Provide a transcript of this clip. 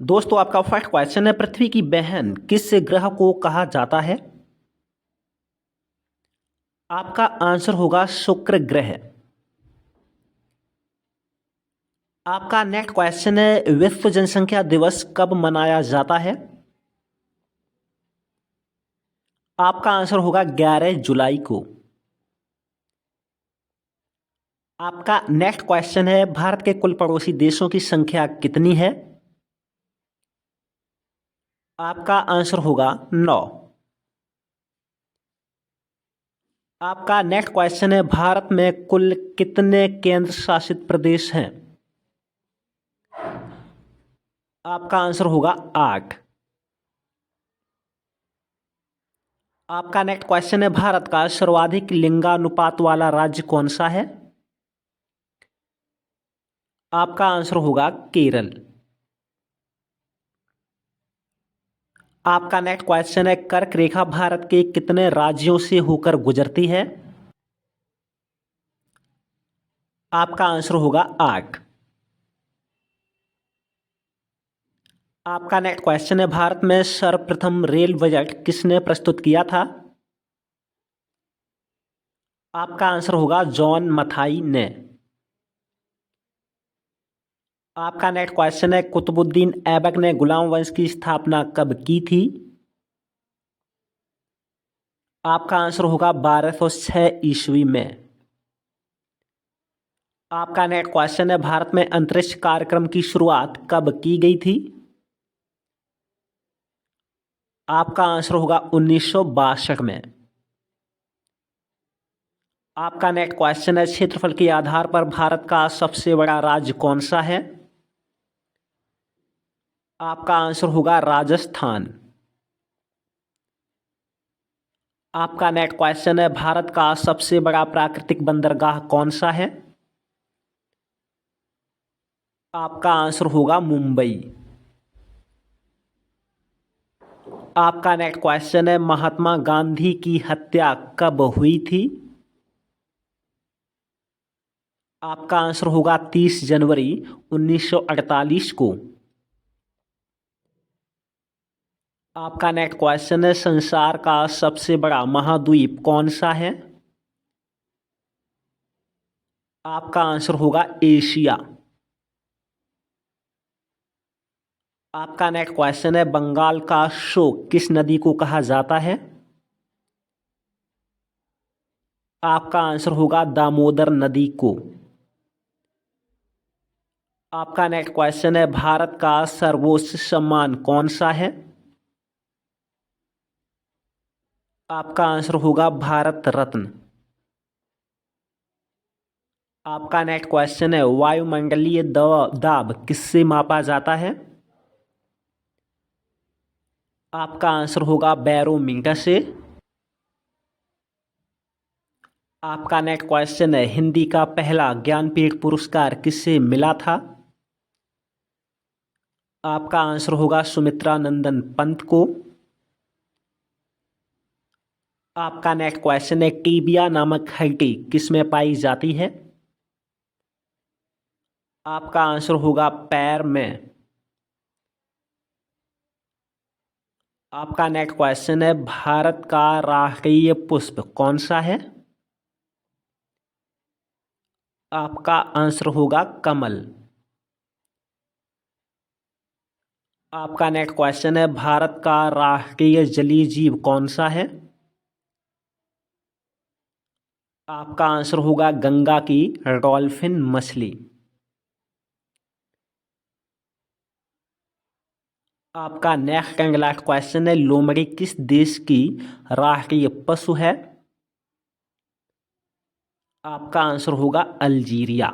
दोस्तों आपका first question है, पृथ्वी की बहन किस ग्रह को कहा जाता है? आपका आंसर होगा शुक्र ग्रह। आपका नेक्स्ट क्वेश्चन है, विश्व जनसंख्या दिवस कब मनाया जाता है? आपका आंसर होगा 11 जुलाई को। आपका नेक्स्ट क्वेश्चन है, भारत के कुल पड़ोसी देशों की संख्या कितनी है? आपका आंसर होगा 9। आपका नेक्स्ट क्वेश्चन है, भारत में कुल कितने केंद्र शासित प्रदेश हैं? आपका आंसर होगा 8। आपका नेक्स्ट क्वेश्चन है, भारत का सर्वाधिक लिंगानुपात वाला राज्य कौन सा है? आपका आंसर होगा केरल। आपका नेक्स्ट क्वेश्चन है, कर्क रेखा भारत के कितने राज्यों से होकर गुजरती है? आपका आंसर होगा 8। आपका नेक्स्ट क्वेश्चन है, भारत में सर्वप्रथम रेल बजट किसने प्रस्तुत किया था? आपका आंसर होगा जॉन मथाई ने। आपका नेक्स्ट क्वेश्चन है, कुतुबुद्दीन ऐबक ने गुलाम वंश की स्थापना कब की थी? आपका आंसर होगा 1206 ईस्वी में। आपका नेक्स्ट क्वेश्चन है, भारत में अंतरिक्ष कार्यक्रम की शुरुआत कब की गई थी? आपका आंसर होगा 1962 में। आपका नेक्स्ट क्वेश्चन है, क्षेत्रफल के आधार पर भारत का सबसे बड़ा राज्य कौन सा है? आपका आंसर होगा राजस्थान। आपका नेक्स्ट क्वेश्चन है, भारत का सबसे बड़ा प्राकृतिक बंदरगाह कौन सा है? आपका आंसर होगा मुंबई। आपका नेक्स्ट क्वेश्चन है, महात्मा गांधी की हत्या कब हुई थी? आपका आंसर होगा 30 जनवरी 1948 को। आपका नेक्स्ट क्वेश्चन है, संसार का सबसे बड़ा महाद्वीप कौन सा है? आपका आंसर होगा एशिया। आपका नेक्स्ट क्वेश्चन है, बंगाल का शोक किस नदी को कहा जाता है? आपका आंसर होगा दामोदर नदी को। आपका नेक्स्ट क्वेश्चन है, भारत का सर्वोच्च सम्मान कौन सा है? आपका आंसर होगा भारत रत्न। आपका नेक्स्ट क्वेश्चन है, वायुमंडलीय दाब किससे मापा जाता है? आपका आंसर होगा बैरोमीटर से। आपका नेक्स्ट क्वेश्चन है, हिंदी का पहला ज्ञानपीठ पुरस्कार किससे मिला था? आपका आंसर होगा सुमित्रा नंदन पंत को। आपका नेक्स्ट क्वेश्चन है, टीबिया नामक हड्डी किसमें पाई जाती है? आपका आंसर होगा पैर में। आपका नेक्स्ट क्वेश्चन है, भारत का राष्ट्रीय पुष्प कौन सा है? आपका आंसर होगा कमल। आपका नेक्स्ट क्वेश्चन है, भारत का राष्ट्रीय जलीय जीव कौन सा है? आपका आंसर होगा गंगा की डॉल्फिन मछली। आपका नेक्स्ट एंड लास्ट क्वेश्चन है, लोमड़ी किस देश की राष्ट्रीय पशु है? आपका आंसर होगा अल्जीरिया।